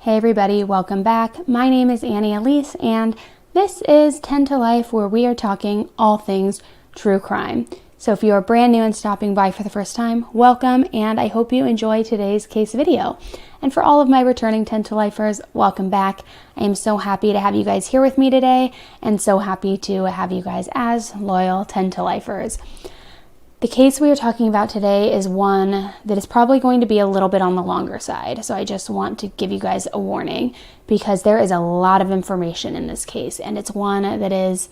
Hey everybody, welcome back. My name is Elise, and this is 10 to Life, where we are talking all things true crime. So if you are brand new and stopping by for the first time, welcome, and I hope you enjoy today's case video. And for all of my returning 10 to Lifers, welcome back. I am so happy to have you guys here with me today, and so happy to have you guys as loyal 10 to Lifers. The case we are talking about today is one that is probably going to be a little bit on the longer side. So I just want to give you guys a warning because there is a lot of information in this case, and it's one that is,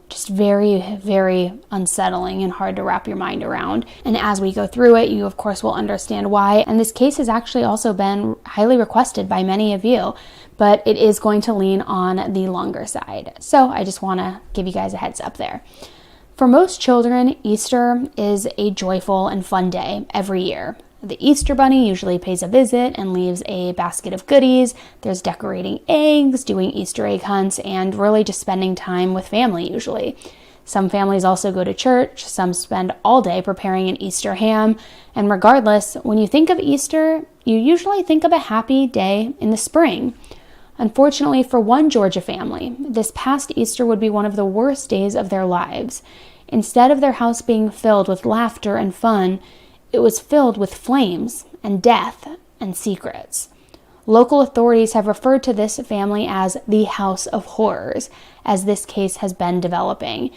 just very, very unsettling and hard to wrap your mind around. And as we go through it, you of course will understand why. And this case has actually also been highly requested by many of you, but it is going to lean on the longer side. So I just want to give you guys a heads up there. For most children, Easter is a joyful and fun day every year. The Easter Bunny usually pays a visit and leaves a basket of goodies. There's decorating eggs, doing Easter egg hunts, and really just spending time with family usually. Some families also go to church. Some spend all day preparing an Easter ham. And regardless, when you think of Easter, you usually think of a happy day in the spring. Unfortunately, for one Georgia family, this past Easter would be one of the worst days of their lives. Instead of their house being filled with laughter and fun, it was filled with flames and death and secrets. Local authorities have referred to this family as the House of Horrors, as this case has been developing.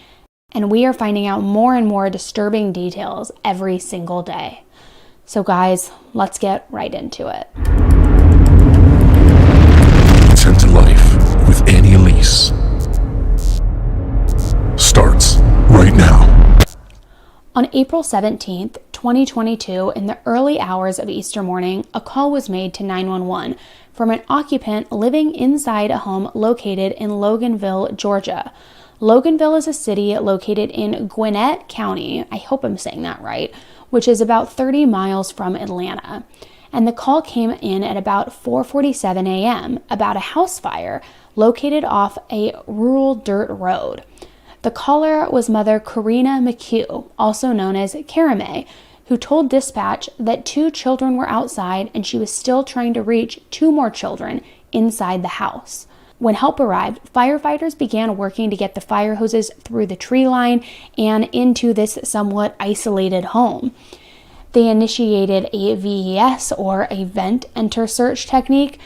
And we are finding out more and more disturbing details every single day. So guys, let's get right into it. 10 to Life with Elise starts right now. On April 17th, 2022, in the early hours of Easter morning, a call was made to 911 from an occupant living inside a home located in Loganville, Georgia. Loganville is a city located in Gwinnett County, I hope I'm saying that right, which is about 30 miles from Atlanta. And the call came in at about 4:47 a.m. about a house fire located off a rural dirt road. The caller was Mother Zowey McCue, also known as Karamay, who told dispatch that 2 children were outside and she was still trying to reach 2 more children inside the house. When help arrived, firefighters began working to get the fire hoses through the tree line and into this somewhat isolated home. They initiated a VES, or a vent enter search technique,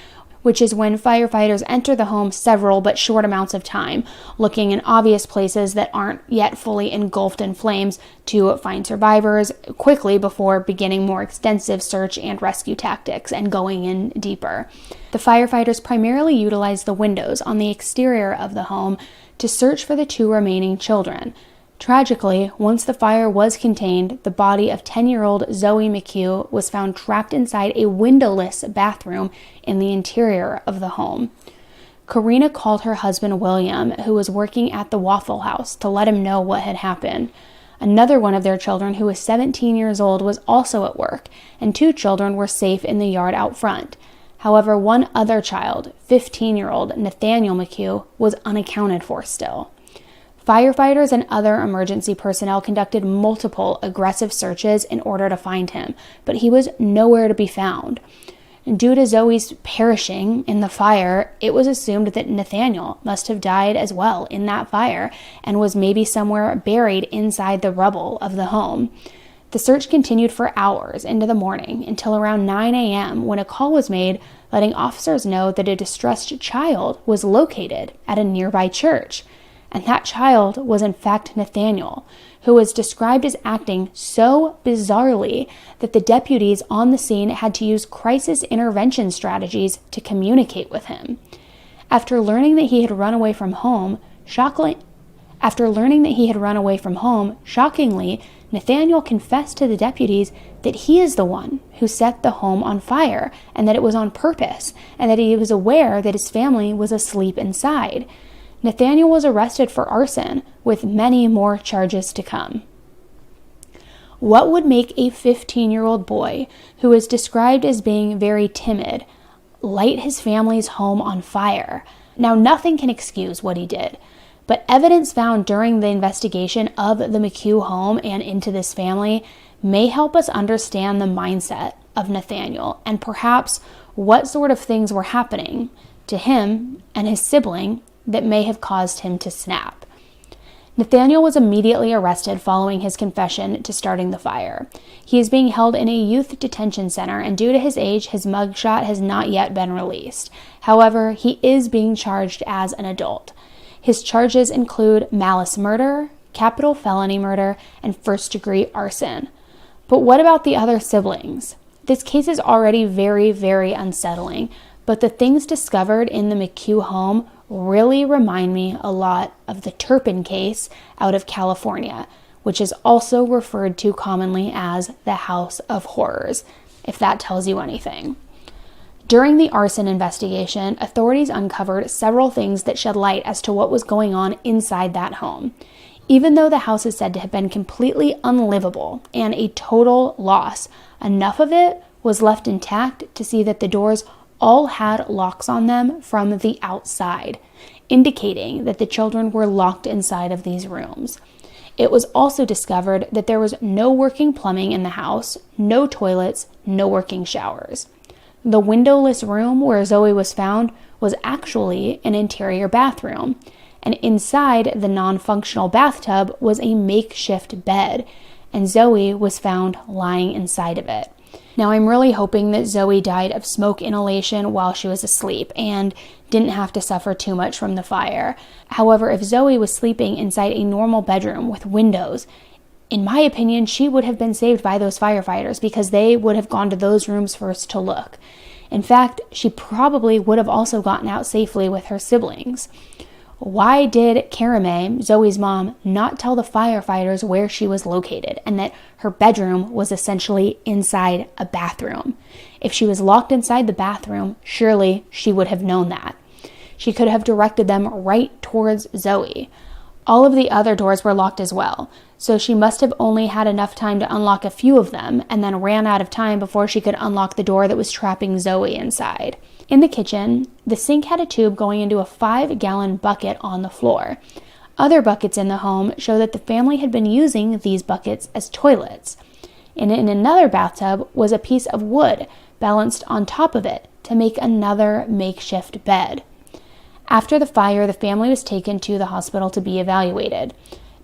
which is when firefighters enter the home several but short amounts of time, looking in obvious places that aren't yet fully engulfed in flames to find survivors quickly before beginning more extensive search and rescue tactics and going in deeper. The firefighters primarily utilized the windows on the exterior of the home to search for the 2 remaining children. Tragically, once the fire was contained, the body of 10-year-old Zowey McCue was found trapped inside a windowless bathroom in the interior of the home. Karina called her husband William, who was working at the Waffle House, to let him know what had happened. Another one of their children, who was 17 years old, was also at work, and 2 children were safe in the yard out front. However, one other child, 15-year-old Nathaniel McCue, was unaccounted for still. Firefighters and other emergency personnel conducted multiple aggressive searches in order to find him, but he was nowhere to be found. Due to Zoe's perishing in the fire, it was assumed that Nathaniel must have died as well in that fire and was maybe somewhere buried inside the rubble of the home. The search continued for hours into the morning until around 9 a.m. when a call was made letting officers know that a distressed child was located at a nearby church. And that child was in fact Nathaniel, who was described as acting so bizarrely that the deputies on the scene had to use crisis intervention strategies to communicate with him. After learning that he had run away from home, shockingly, Nathaniel confessed to the deputies that he is the one who set the home on fire and that it was on purpose, and that he was aware that his family was asleep inside. Nathaniel was arrested for arson, with many more charges to come. What would make a 15-year-old boy, who is described as being very timid, light his family's home on fire? Now, nothing can excuse what he did, but evidence found during the investigation of the McCue home and into this family may help us understand the mindset of Nathaniel and perhaps what sort of things were happening to him and his sibling that may have caused him to snap. Nathaniel was immediately arrested following his confession to starting the fire. He is being held in a youth detention center, and due to his age, his mugshot has not yet been released. However, he is being charged as an adult. His charges include malice murder, capital felony murder, and first-degree arson. But what about the other siblings? This case is already very, very unsettling, but the things discovered in the McCue home really remind me a lot of the Turpin case out of California, which is also referred to commonly as the House of Horrors, if that tells you anything. During the arson investigation, authorities uncovered several things that shed light as to what was going on inside that home. Even though the house is said to have been completely unlivable and a total loss, enough of it was left intact to see that the doors all had locks on them from the outside, indicating that the children were locked inside of these rooms. It was also discovered that there was no working plumbing in the house, no toilets, no working showers. The windowless room where Zowey was found was actually an interior bathroom, and inside the non-functional bathtub was a makeshift bed, and Zowey was found lying inside of it. Now, I'm really hoping that Zowey died of smoke inhalation while she was asleep and didn't have to suffer too much from the fire. However, if Zowey was sleeping inside a normal bedroom with windows, in my opinion, she would have been saved by those firefighters because they would have gone to those rooms first to look. In fact, she probably would have also gotten out safely with her siblings. Why did Karamay, Zowey's mom, not tell the firefighters where she was located and that her bedroom was essentially inside a bathroom? If she was locked inside the bathroom, surely she would have known that. She could have directed them right towards Zowey. All of the other doors were locked as well, so she must have only had enough time to unlock a few of them and then ran out of time before she could unlock the door that was trapping Zowey inside. In the kitchen, the sink had a tube going into a 5-gallon bucket on the floor. Other buckets in the home show that the family had been using these buckets as toilets. And in another bathtub was a piece of wood balanced on top of it to make another makeshift bed. After the fire, the family was taken to the hospital to be evaluated.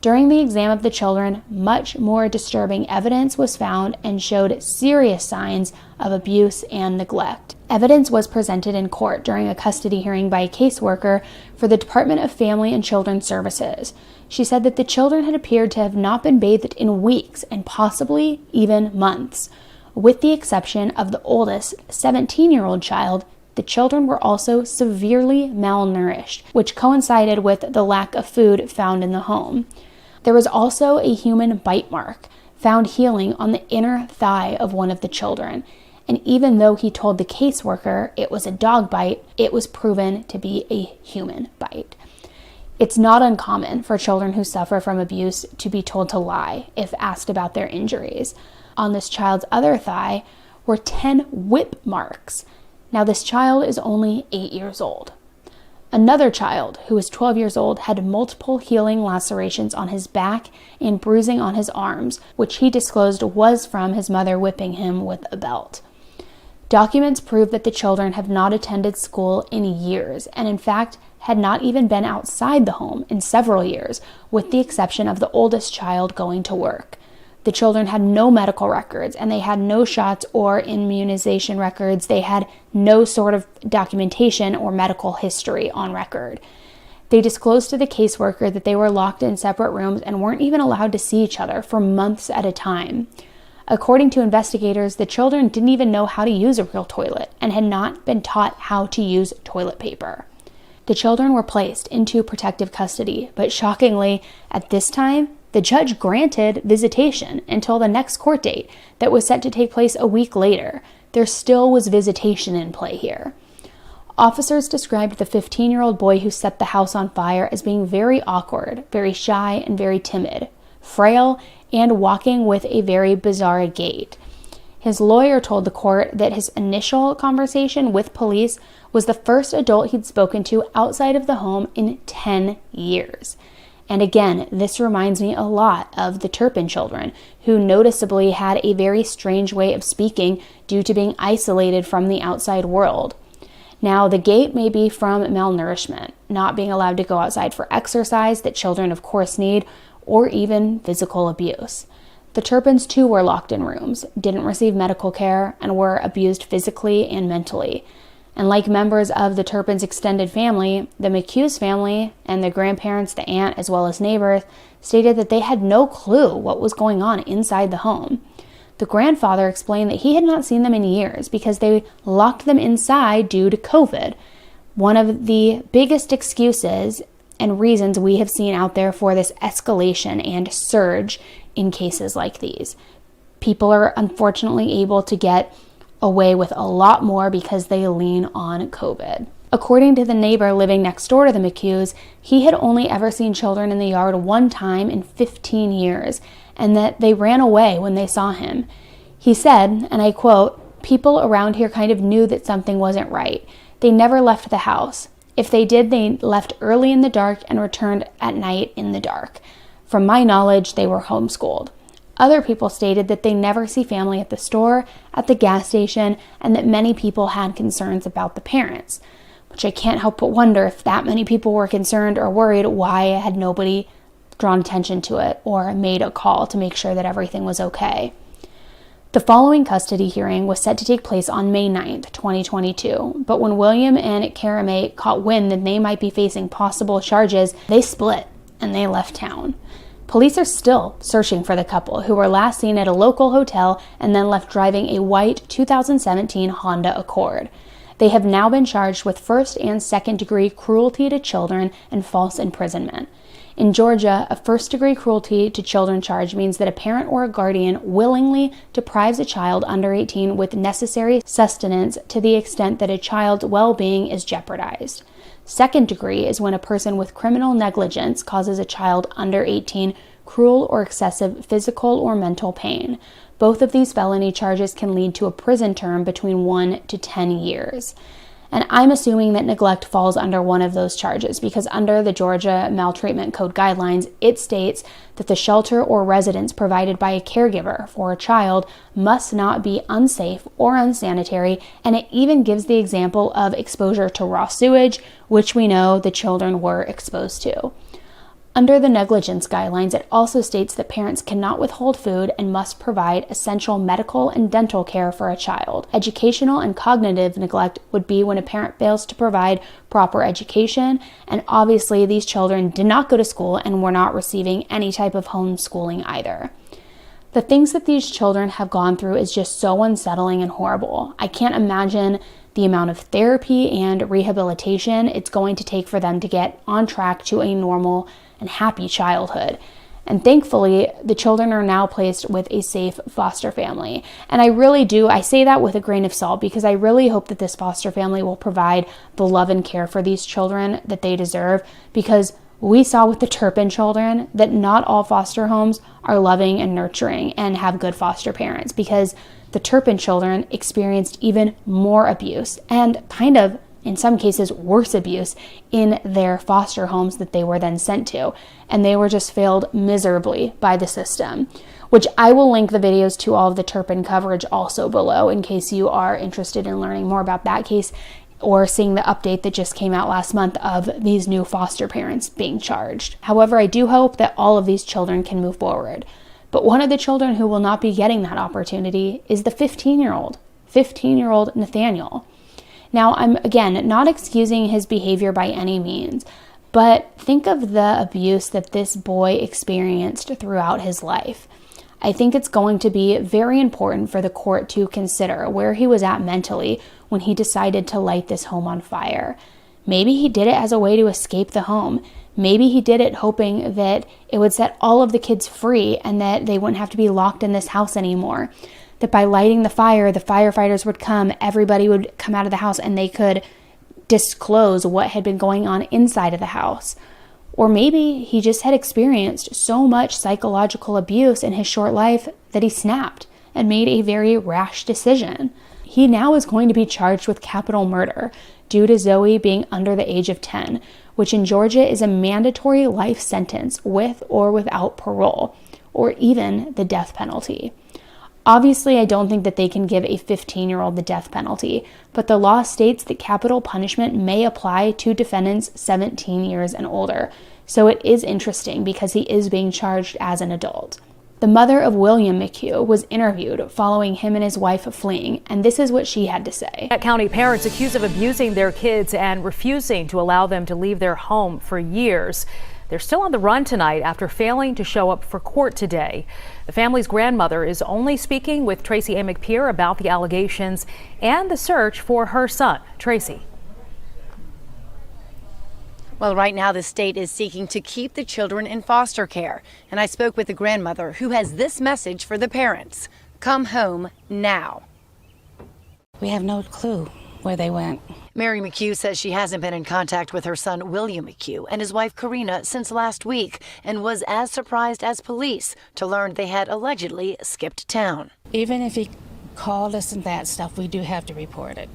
During the exam of the children, much more disturbing evidence was found and showed serious signs of abuse and neglect. Evidence was presented in court during a custody hearing by a caseworker for the Department of Family and Children's Services. She said that the children had appeared to have not been bathed in weeks and possibly even months. With the exception of the oldest, 17-year-old child, the children were also severely malnourished, which coincided with the lack of food found in the home. There was also a human bite mark found healing on the inner thigh of one of the children, and even though he told the caseworker it was a dog bite, it was proven to be a human bite. It's not uncommon for children who suffer from abuse to be told to lie if asked about their injuries. On this child's other thigh were 10 whip marks. Now, this child is only 8 years old. Another child, who was 12 years old, had multiple healing lacerations on his back and bruising on his arms, which he disclosed was from his mother whipping him with a belt. Documents prove that the children have not attended school in years, and in fact, had not even been outside the home in several years, with the exception of the oldest child going to work. The children had no medical records, and they had no shots or immunization records. They had no sort of documentation or medical history on record. They disclosed to the caseworker that they were locked in separate rooms and weren't even allowed to see each other for months at a time. According to investigators, the children didn't even know how to use a real toilet and had not been taught how to use toilet paper. The children were placed into protective custody, but shockingly, at this time, the judge granted visitation until the next court date that was set to take place a week later. There still was visitation in play here. Officers described the 15-year-old boy who set the house on fire as being very awkward, very shy, and very timid, frail, and walking with a very bizarre gait. His lawyer told the court that his initial conversation with police was the first adult he'd spoken to outside of the home in 10 years. And again, this reminds me a lot of the Turpin children, who noticeably had a very strange way of speaking due to being isolated from the outside world. Now, the gate may be from malnourishment, not being allowed to go outside for exercise that children of course need, or even physical abuse. The Turpins too were locked in rooms, didn't receive medical care, and were abused physically and mentally. And like members of the Turpins' extended family, the McCue's family and the grandparents, the aunt, as well as neighbors, stated that they had no clue what was going on inside the home. The grandfather explained that he had not seen them in years because they locked them inside due to COVID. One of the biggest excuses and reasons we have seen out there for this escalation and surge in cases like these. People are unfortunately able to get away with a lot more because they lean on COVID. According to the neighbor living next door to the McCues, he had only ever seen children in the yard one time in 15 years, and that they ran away when they saw him. He said, and I quote, "People around here kind of knew that something wasn't right. They never left the house. If they did, they left early in the dark and returned at night in the dark. From my knowledge, they were homeschooled." Other people stated that they never see family at the store, at the gas station, and that many people had concerns about the parents, which I can't help but wonder if that many people were concerned or worried, why had nobody drawn attention to it or made a call to make sure that everything was okay. The following custody hearing was set to take place on May 9th, 2022, but when William and Kara May caught wind that they might be facing possible charges, they split and they left town. Police are still searching for the couple, who were last seen at a local hotel and then left driving a white 2017 Honda Accord. They have now been charged with first and second degree cruelty to children and false imprisonment. In Georgia, a first-degree cruelty to children charge means that a parent or a guardian willingly deprives a child under 18 with necessary sustenance to the extent that a child's well-being is jeopardized. Second degree is when a person with criminal negligence causes a child under 18 cruel or excessive physical or mental pain. Both of these felony charges can lead to a prison term between 1 to 10 years. And I'm assuming that neglect falls under one of those charges because under the Georgia Maltreatment Code guidelines, it states that the shelter or residence provided by a caregiver for a child must not be unsafe or unsanitary, and it even gives the example of exposure to raw sewage, which we know the children were exposed to. Under the negligence guidelines, it also states that parents cannot withhold food and must provide essential medical and dental care for a child. Educational and cognitive neglect would be when a parent fails to provide proper education, and obviously these children did not go to school and were not receiving any type of homeschooling either. The things that these children have gone through is just so unsettling and horrible. I can't imagine the amount of therapy and rehabilitation it's going to take for them to get on track to a normal and happy childhood. And thankfully, the children are now placed with a safe foster family. And I say that with a grain of salt because I really hope that this foster family will provide the love and care for these children that they deserve, because we saw with the Turpin children that not all foster homes are loving and nurturing and have good foster parents, because the Turpin children experienced even more abuse and kind of, in some cases, worse abuse in their foster homes that they were then sent to. And they were just failed miserably by the system, which I will link the videos to all of the Turpin coverage also below in case you are interested in learning more about that case or seeing the update that just came out last month of these new foster parents being charged. However, I do hope that all of these children can move forward. But one of the children who will not be getting that opportunity is the 15-year-old Nathaniel. Now, I'm, again, not excusing his behavior by any means, but think of the abuse that this boy experienced throughout his life. I think it's going to be very important for the court to consider where he was at mentally when he decided to light this home on fire. Maybe he did it as a way to escape the home. Maybe he did it hoping that it would set all of the kids free and that they wouldn't have to be locked in this house anymore. That by lighting the fire, the firefighters would come, everybody would come out of the house, and they could disclose what had been going on inside of the house. Or maybe he just had experienced so much psychological abuse in his short life that he snapped and made a very rash decision. he now is going to be charged with capital murder due to Zowey being under the age of 10, which in Georgia is a mandatory life sentence with or without parole, or even the death penalty. Obviously, I don't think that they can give a 15-year-old the death penalty, but the law states that capital punishment may apply to defendants 17 years and older. So it is interesting because he is being charged as an adult. The mother of William McCue was interviewed following him and his wife fleeing, and this is what she had to say. County parents accused of abusing their kids and refusing to allow them to leave their home for years. They're still on the run tonight after failing to show up for court today. The family's grandmother is only speaking with Tracy A. McPeer about the allegations and the search for her son. Tracy. Well, right now the state is seeking to keep the children in foster care. And I spoke with the grandmother who has this message for the parents. Come home now. We have no clue where they went. Mary McCue says she hasn't been in contact with her son William McCue and his wife Karina since last week and was as surprised as police to learn they had allegedly skipped town. Even if he called us and that stuff, we do have to report it.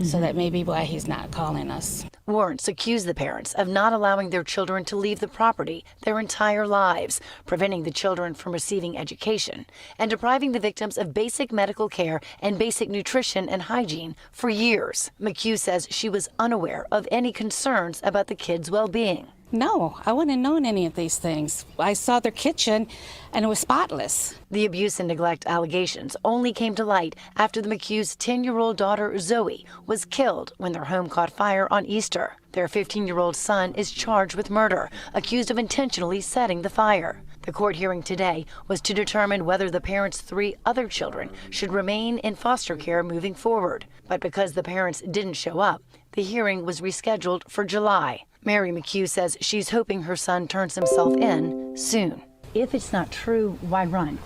So that may be why he's not calling us. Warrants accuse the parents of not allowing their children to leave the property their entire lives, preventing the children from receiving education, and depriving the victims of basic medical care and basic nutrition and hygiene for years. McCue says she was unaware of any concerns about the kids' well-being. No, I wouldn't have known any of these things. I saw their kitchen and it was spotless. The abuse and neglect allegations only came to light after the McCue's 10-year-old daughter Zowey was killed when their home caught fire on Easter. Their 15-year-old son is charged with murder, accused of intentionally setting the fire. The court hearing today was to determine whether the parents' 3 other children should remain in foster care moving forward. But because the parents didn't show up, the hearing was rescheduled for July. Mary McCue says she's hoping her son turns himself in soon. If it's not true, why run?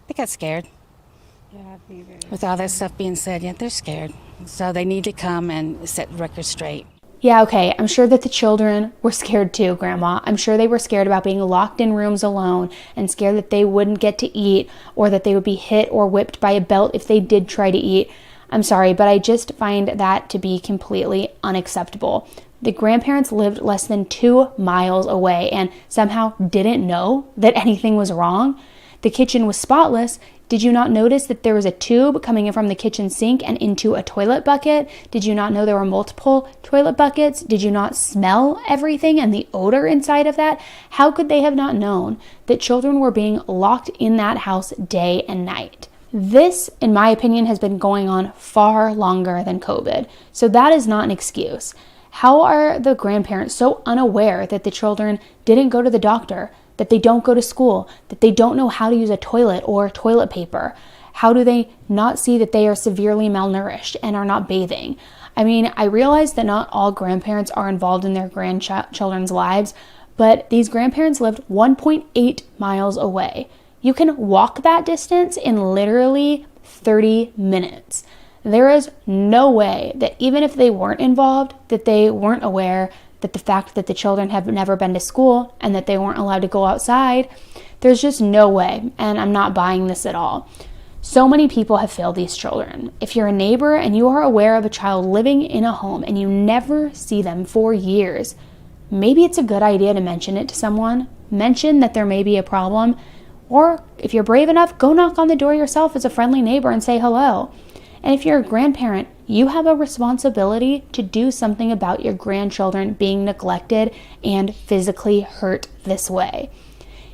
They got scared. Yeah, with all that stuff being said, yeah, they're scared. So they need to come and set the record straight. Yeah, okay, I'm sure that the children were scared too, Grandma. I'm sure they were scared about being locked in rooms alone and scared that they wouldn't get to eat or that they would be hit or whipped by a belt if they did try to eat. I'm sorry, but I just find that to be completely unacceptable. The grandparents lived less than 2 miles away and somehow didn't know that anything was wrong. The kitchen was spotless. Did you not notice that there was a tube coming in from the kitchen sink and into a toilet bucket? Did you not know there were multiple toilet buckets? Did you not smell everything and the odor inside of that? How could they have not known that children were being locked in that house day and night? This, in my opinion, has been going on far longer than COVID. So that is not an excuse. How are the grandparents so unaware that the children didn't go to the doctor, that they don't go to school, that they don't know how to use a toilet or toilet paper? How do they not see that they are severely malnourished and are not bathing? I mean, I realize that not all grandparents are involved in their grandchildren's lives, but these grandparents lived 1.8 miles away. You can walk that distance in literally 30 minutes. There is no way that even if they weren't involved, that they weren't aware that the fact that the children have never been to school and that they weren't allowed to go outside, there's just no way, and I'm not buying this at all. So many people have failed these children. If you're a neighbor and you are aware of a child living in a home and you never see them for years, maybe it's a good idea to mention it to someone. Mention that there may be a problem. Or if you're brave enough, go knock on the door yourself as a friendly neighbor and say hello. And if you're a grandparent, you have a responsibility to do something about your grandchildren being neglected and physically hurt this way.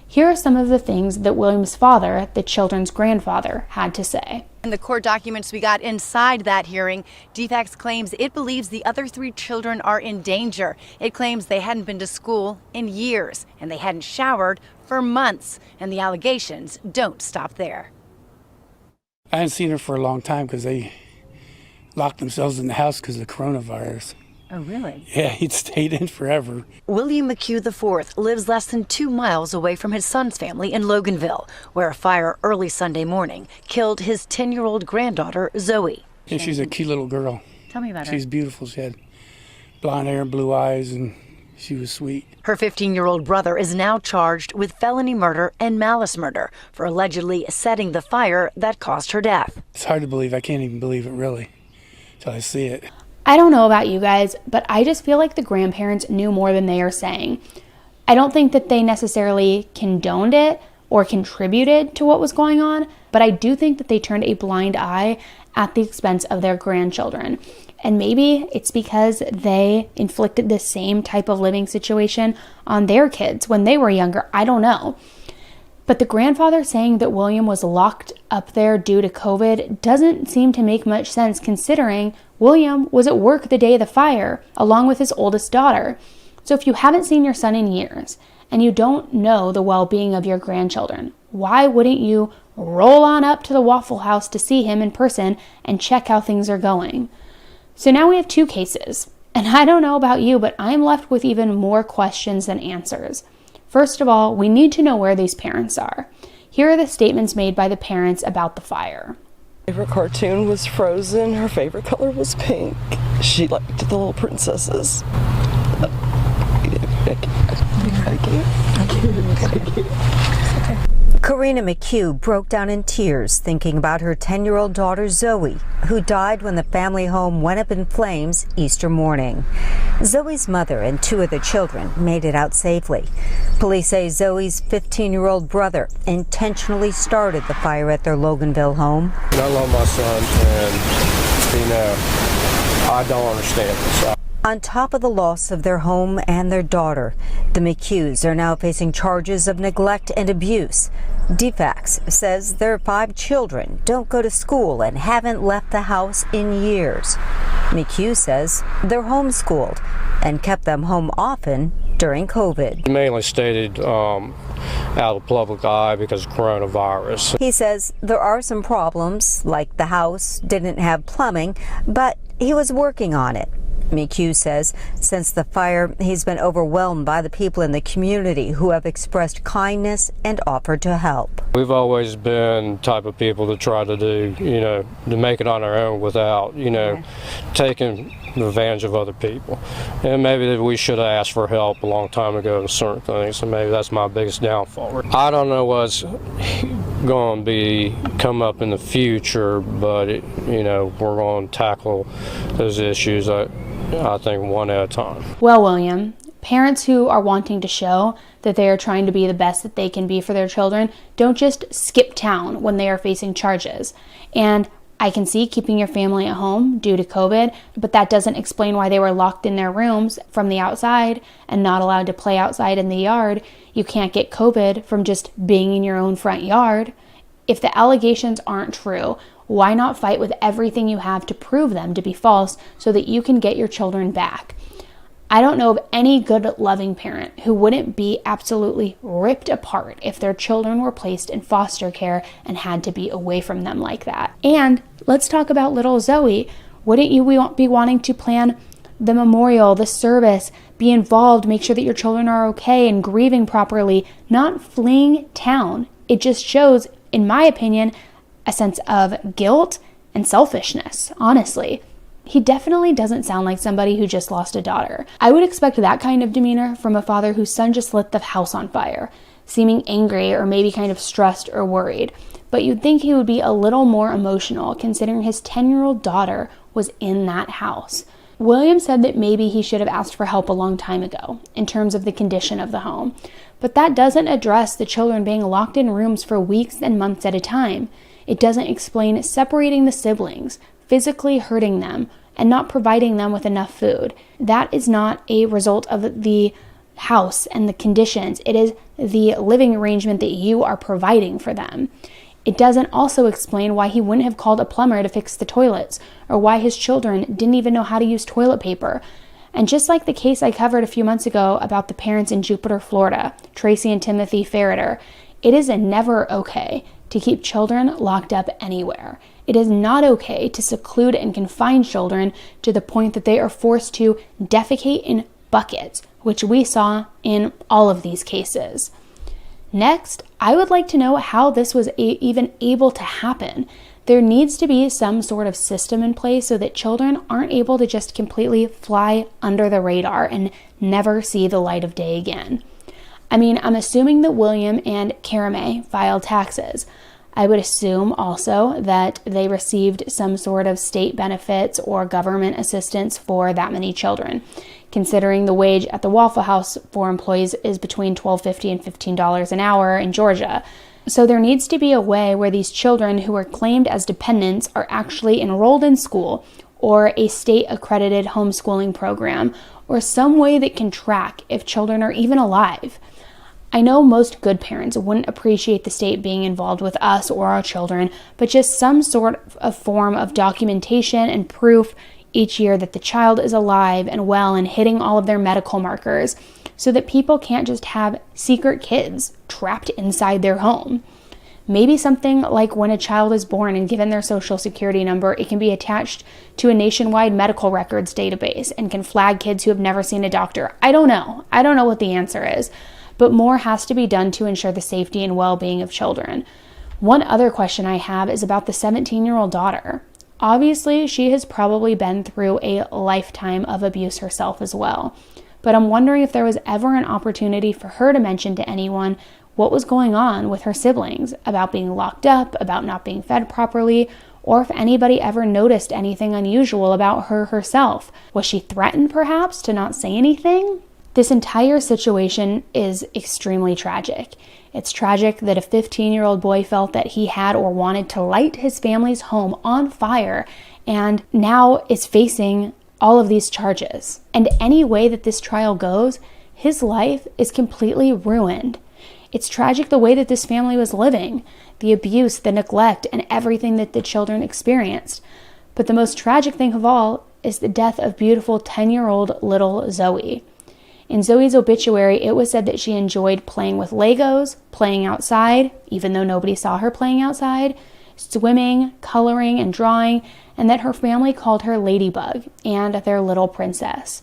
Here are some of the things that William's father, the children's grandfather, had to say. In the court documents we got inside that hearing, DFACS claims it believes the other 3 children are in danger. It claims they hadn't been to school in years and they hadn't showered for months. And the allegations don't stop there. I hadn't seen her for a long time because they locked themselves in the house because of the coronavirus. Oh, really? Yeah, he'd stayed in forever. William McCue IV lives less than 2 miles away from his son's family in Loganville, where a fire early Sunday morning killed his 10-year-old granddaughter, Zowey. Yeah, she's a cute little girl. Tell me about her. She's beautiful. She had blonde hair and blue eyes, and She was sweet. Her 15-year-old brother is now charged with felony murder and malice murder for allegedly setting the fire that caused her death. It's hard to believe. I can't even believe it, really, until I see it. I don't know about you guys, but I just feel like the grandparents knew more than they are saying. I don't think that they necessarily condoned it or contributed to what was going on, but I do think that they turned a blind eye at the expense of their grandchildren. And maybe it's because they inflicted the same type of living situation on their kids when they were younger. I don't know. But the grandfather saying that William was locked up there due to COVID doesn't seem to make much sense, considering William was at work the day of the fire, along with his oldest daughter. So if you haven't seen your son in years and you don't know the well-being of your grandchildren, why wouldn't you roll on up to the Waffle House to see him in person and check how things are going? So now we have two cases, and I don't know about you, but I'm left with even more questions than answers. First of all, we need to know where these parents are. Here are the statements made by the parents about the fire. Her favorite cartoon was Frozen. Her favorite color was pink. She liked the little princesses. Karina McCue broke down in tears thinking about her 10-year-old daughter Zowey, who died when the family home went up in flames Easter morning. Zowey's mother and two of the children made it out safely. Police say Zowey's 15-year-old brother intentionally started the fire at their Loganville home. I love my son, and, I don't understand this. On top of the loss of their home and their daughter, the McCues are now facing charges of neglect and abuse. DFACS says their 5 children don't go to school and haven't left the house in years. McCue says they're homeschooled and kept them home often during COVID. Mainly stated out of public eye because of coronavirus. He says there are some problems, like the house didn't have plumbing, but he was working on it. McCue says since the fire, he's been overwhelmed by the people in the community who have expressed kindness and offered to help. We've always been the type of people to try to do, to make it on our own without, taking advantage of other people. And maybe we should have asked for help a long time ago with certain things, and maybe that's my biggest downfall. I don't know what's going to come up in the future, but we're going to tackle those issues. I think one at a time. Well, William, parents who are wanting to show that they are trying to be the best that they can be for their children don't just skip town when they are facing charges. And I can see keeping your family at home due to COVID, but that doesn't explain why they were locked in their rooms from the outside and not allowed to play outside in the yard. You can't get COVID from just being in your own front yard. If the allegations aren't true, why not fight with everything you have to prove them to be false so that you can get your children back? I don't know of any good, loving parent who wouldn't be absolutely ripped apart if their children were placed in foster care and had to be away from them like that. And let's talk about little Zowey. Wouldn't you be wanting to plan the memorial, the service, be involved, make sure that your children are okay and grieving properly, not fleeing town? It just shows, in my opinion, a sense of guilt and selfishness, honestly. He definitely doesn't sound like somebody who just lost a daughter. I would expect that kind of demeanor from a father whose son just lit the house on fire, seeming angry or maybe kind of stressed or worried. But you'd think he would be a little more emotional considering his 10-year-old daughter was in that house. William said that maybe he should have asked for help a long time ago in terms of the condition of the home. But that doesn't address the children being locked in rooms for weeks and months at a time. It doesn't explain separating the siblings, physically hurting them, and not providing them with enough food. That is not a result of the house and the conditions. It is the living arrangement that you are providing for them. It doesn't also explain why he wouldn't have called a plumber to fix the toilets, or why his children didn't even know how to use toilet paper. And just like the case I covered a few months ago about the parents in Jupiter, Florida, Tracy and Timothy Ferreter, it is never okay to keep children locked up anywhere. It is not okay to seclude and confine children to the point that they are forced to defecate in buckets, which we saw in all of these cases. Next, I would like to know how this was even able to happen. There needs to be some sort of system in place so that children aren't able to just completely fly under the radar and never see the light of day again. I mean, I'm assuming that William and Karamay filed taxes. I would assume also that they received some sort of state benefits or government assistance for that many children, considering the wage at the Waffle House for employees is between $12.50 and $15 an hour in Georgia. So there needs to be a way where these children who are claimed as dependents are actually enrolled in school or a state-accredited homeschooling program or some way that can track if children are even alive. I know most good parents wouldn't appreciate the state being involved with us or our children, but just some sort of form of documentation and proof each year that the child is alive and well and hitting all of their medical markers so that people can't just have secret kids trapped inside their home. Maybe something like when a child is born and given their social security number, it can be attached to a nationwide medical records database and can flag kids who have never seen a doctor. I don't know what the answer is. But more has to be done to ensure the safety and well-being of children. One other question I have is about the 17-year-old daughter. Obviously, she has probably been through a lifetime of abuse herself as well. But I'm wondering if there was ever an opportunity for her to mention to anyone what was going on with her siblings, about being locked up, about not being fed properly, or if anybody ever noticed anything unusual about her herself. Was she threatened perhaps to not say anything? This entire situation is extremely tragic. It's tragic that a 15-year-old boy felt that he had or wanted to light his family's home on fire and now is facing all of these charges. And any way that this trial goes, his life is completely ruined. It's tragic the way that this family was living, the abuse, the neglect, and everything that the children experienced. But the most tragic thing of all is the death of beautiful 10-year-old little Zowey. In Zowey's obituary, it was said that she enjoyed playing with Legos, playing outside, even though nobody saw her playing outside, swimming, coloring, and drawing, and that her family called her Ladybug and their little princess.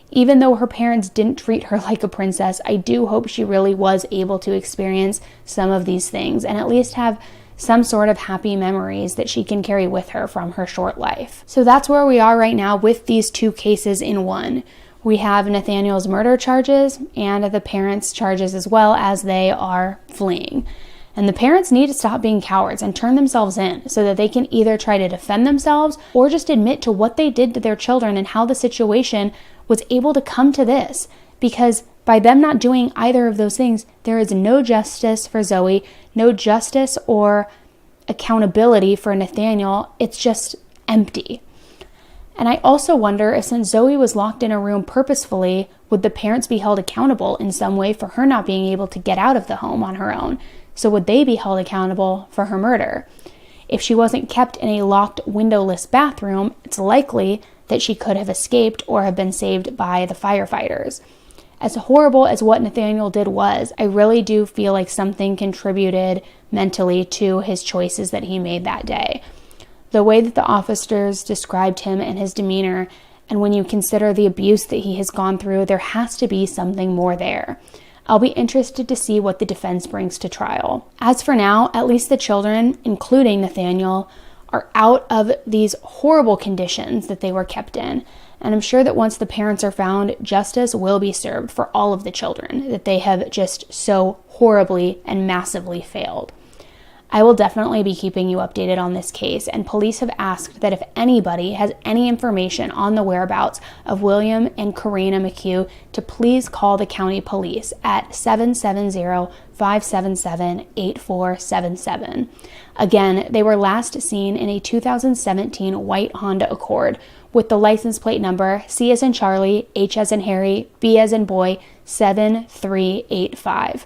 Even though her parents didn't treat her like a princess, I do hope she really was able to experience some of these things and at least have some sort of happy memories that she can carry with her from her short life. So that's where we are right now with these two cases in one. We have Nathaniel's murder charges and the parents' charges as well as they are fleeing. And the parents need to stop being cowards and turn themselves in so that they can either try to defend themselves or just admit to what they did to their children and how the situation was able to come to this. Because by them not doing either of those things, there is no justice for Zowey, no justice or accountability for Nathaniel. It's just empty. And I also wonder if since Zowey was locked in a room purposefully, would the parents be held accountable in some way for her not being able to get out of the home on her own? So would they be held accountable for her murder? If she wasn't kept in a locked, windowless bathroom, it's likely that she could have escaped or have been saved by the firefighters. As horrible as what Nathaniel did was, I really do feel like something contributed mentally to his choices that he made that day. The way that the officers described him and his demeanor, and when you consider the abuse that he has gone through, there has to be something more there. I'll be interested to see what the defense brings to trial. As for now, at least the children, including Nathaniel, are out of these horrible conditions that they were kept in. And I'm sure that once the parents are found, justice will be served for all of the children that they have just so horribly and massively failed. I will definitely be keeping you updated on this case, and police have asked that if anybody has any information on the whereabouts of William and Karina McCue to please call the county police at 770-577-8477. Again, they were last seen in a 2017 white Honda Accord with the license plate number C as in Charlie, H as in Harry, B as in boy, 7385.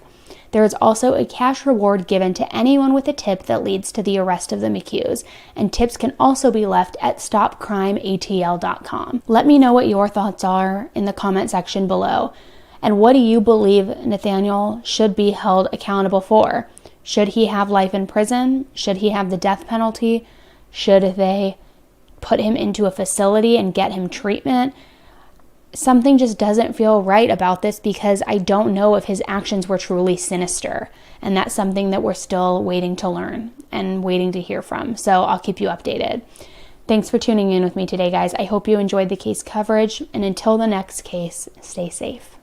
There is also a cash reward given to anyone with a tip that leads to the arrest of the McCues, and tips can also be left at stopcrimeatl.com. Let me know what your thoughts are in the comment section below. And what do you believe Nathaniel should be held accountable for? Should he have life in prison? Should he have the death penalty? Should they put him into a facility and get him treatment? something just doesn't feel right about this because I don't know if his actions were truly sinister. And that's something that we're still waiting to learn and waiting to hear from. So I'll keep you updated. Thanks for tuning in with me today, guys. I hope you enjoyed the case coverage. And until the next case, stay safe.